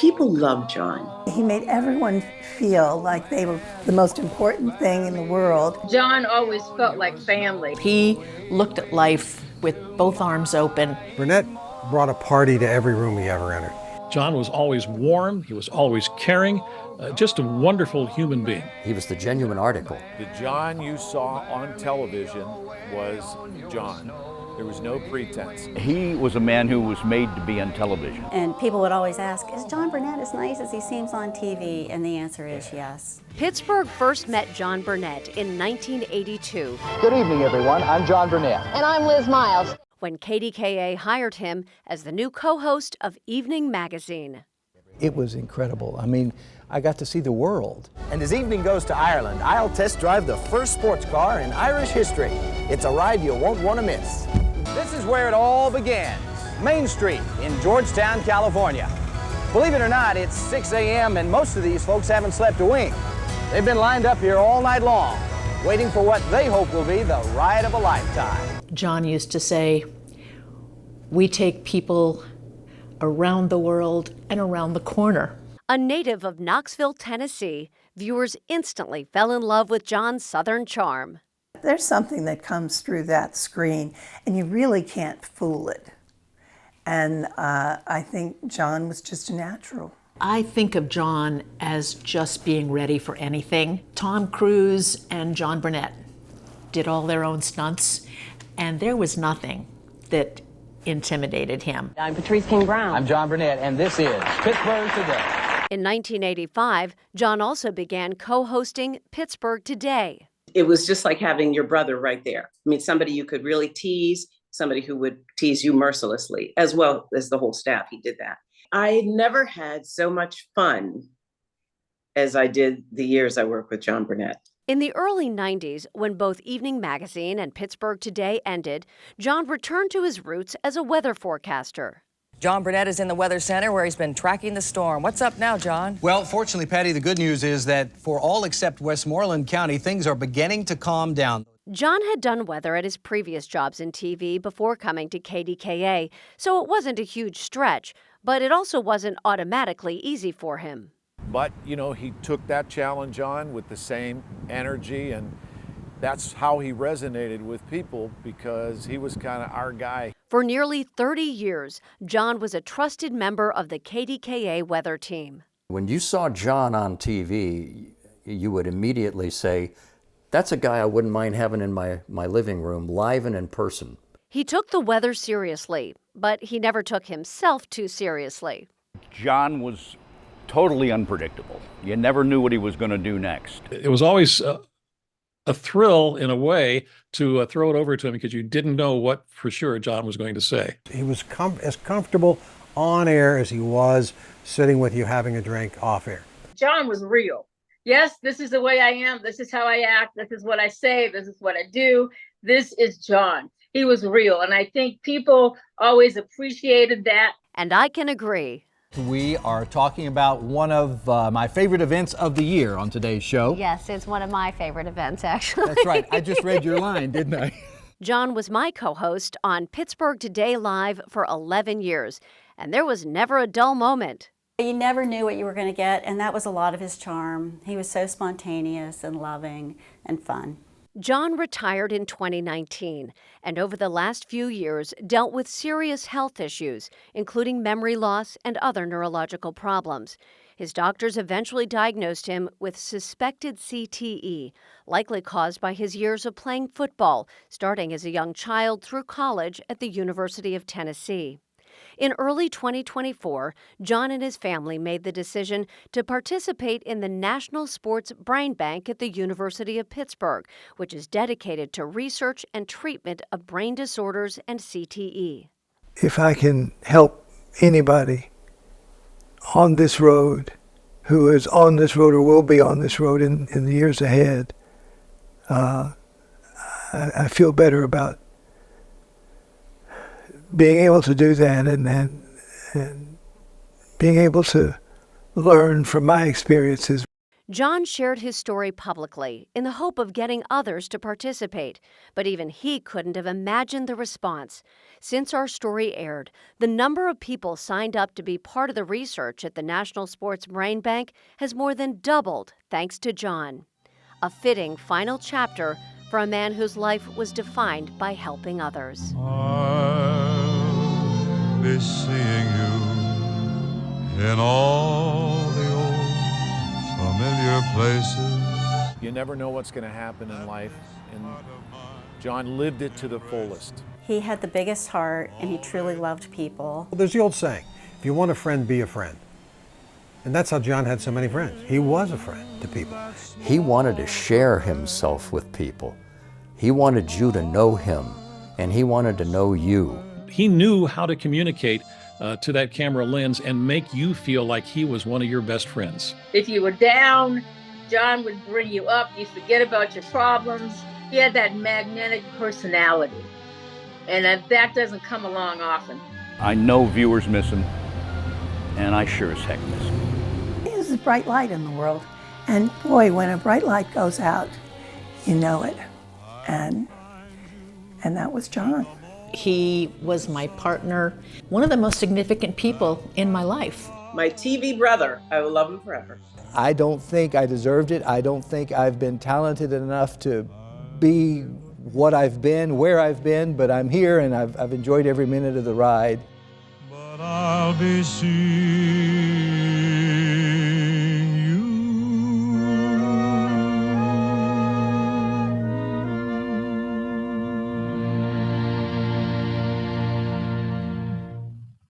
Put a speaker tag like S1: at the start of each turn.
S1: People loved Jon.
S2: He made everyone feel like they were the most important thing in the world.
S3: Jon always felt like family.
S4: He looked at life with both arms open.
S5: Burnett brought a party to every room he ever entered.
S6: Jon was always warm, he was always caring, just a wonderful human being.
S7: He was the genuine article.
S8: The Jon you saw on television was Jon. There was no pretense.
S9: He was a man who was made to be on television.
S10: And people would always ask, is Jon Burnett as nice as he seems on TV? And the answer is yes.
S11: Pittsburgh first met Jon Burnett in 1982.
S12: Good evening, everyone. I'm Jon Burnett.
S13: And I'm Liz Miles.
S11: When KDKA hired him as the new co-host of Evening Magazine.
S14: It was incredible. I mean, I got to see the world.
S15: And as evening goes to Ireland, I'll test drive the first sports car in Irish history. It's a ride you won't want to miss. This is where it all begins, Main Street in Georgetown, California. Believe it or not, it's 6 a.m. and most of these folks haven't slept a wink. They've been lined up here all night long, waiting for what they hope will be the ride of a lifetime.
S4: Jon used to say, we take people around the world and around the corner.
S11: A native of Knoxville, Tennessee, viewers instantly fell in love with Jon's Southern charm.
S2: There's something that comes through that screen, and you really can't fool it. And I think Jon was just a natural.
S4: I think of Jon as just being ready for anything. Tom Cruise and Jon Burnett did all their own stunts, and there was nothing that intimidated him.
S13: I'm Patrice King-Brown.
S12: I'm Jon Burnett, and this is Pittsburgh Today.
S11: In 1985, Jon also began co-hosting Pittsburgh Today.
S1: It was just like having your brother right there. I mean, somebody you could really tease, somebody who would tease you mercilessly, as well as the whole staff. He did that. I never had so much fun as I did the years I worked with Jon Burnett.
S11: In the early 90s, when both Evening Magazine and Pittsburgh Today ended, Jon returned to his roots as a weather forecaster.
S16: Jon Burnett is in the Weather Center where he's been tracking the storm. What's up now, Jon?
S17: Well, fortunately, Patty, the good news is that for all except Westmoreland County, things are beginning to calm down.
S11: Jon had done weather at his previous jobs in TV before coming to KDKA, so it wasn't a huge stretch, but it also wasn't automatically easy for him.
S8: But, you know, he took that challenge on with the same energy, and that's how he resonated with people because he was kind of our guy.
S11: For nearly 30 years, Jon was a trusted member of the KDKA weather team.
S7: When you saw Jon on TV, you would immediately say, that's a guy I wouldn't mind having in my living room, live and in person.
S11: He took the weather seriously, but he never took himself too seriously.
S9: Jon was totally unpredictable. You never knew what he was going to do next.
S6: It was always a thrill, in a way, to throw it over to him because you didn't know what for sure Jon was going to say.
S5: He was as comfortable on air as he was sitting with you having a drink off air.
S3: Jon was real. Yes, this is the way I am. This is how I act. This is what I say. This is what I do. This is Jon. He was real. And I think people always appreciated that.
S11: And I can agree.
S14: We are talking about one of my favorite events of the year on today's show.
S11: Yes, it's one of my favorite events, actually.
S14: That's right. I just read your line, didn't I?
S11: Jon was my co-host on Pittsburgh Today Live for 11 years, and there was never a dull moment.
S10: You never knew what you were going to get, and that was a lot of his charm. He was so spontaneous and loving and fun.
S11: Jon retired in 2019, and over the last few years dealt with serious health issues, including memory loss and other neurological problems. His doctors eventually diagnosed him with suspected CTE, likely caused by his years of playing football, starting as a young child through college at the University of Tennessee. In early 2024, Jon and his family made the decision to participate in the National Sports Brain Bank at the University of Pittsburgh, which is dedicated to research and treatment of brain disorders and CTE.
S18: If I can help anybody on this road, who is on this road or will be on this road in the years ahead, I feel better about being able to do that and being able to learn from my experiences.
S11: Jon shared his story publicly in the hope of getting others to participate, but even he couldn't have imagined the response. Since our story aired, the number of people signed up to be part of the research at the National Sports Brain Bank has more than doubled thanks to Jon. A fitting final chapter for a man whose life was defined by helping others.
S19: I'll be seeing you in all the old familiar places.
S8: You never know what's going to happen in life, and Jon lived it to the fullest.
S10: He had the biggest heart, and he truly loved people.
S5: Well, there's the old saying, if you want a friend, be a friend. And that's how Jon had so many friends. He was a friend to people.
S7: He wanted to share himself with people. He wanted you to know him, and he wanted to know you.
S6: He knew how to communicate to that camera lens and make you feel like he was one of your best friends.
S3: If you were down, Jon would bring you up. You forget about your problems. He had that magnetic personality, and that doesn't come along often.
S9: I know viewers miss him, and I sure as heck miss him.
S2: He was a bright light in the world. And boy, when a bright light goes out, you know it. And that was Jon.
S4: He was my partner, one of the most significant people in my life.
S1: My TV brother, I will love him forever.
S17: I don't think I deserved it. I don't think I've been talented enough to be what I've been, where I've been, but I'm here and I've enjoyed every minute of the ride.
S19: But I'll be seeing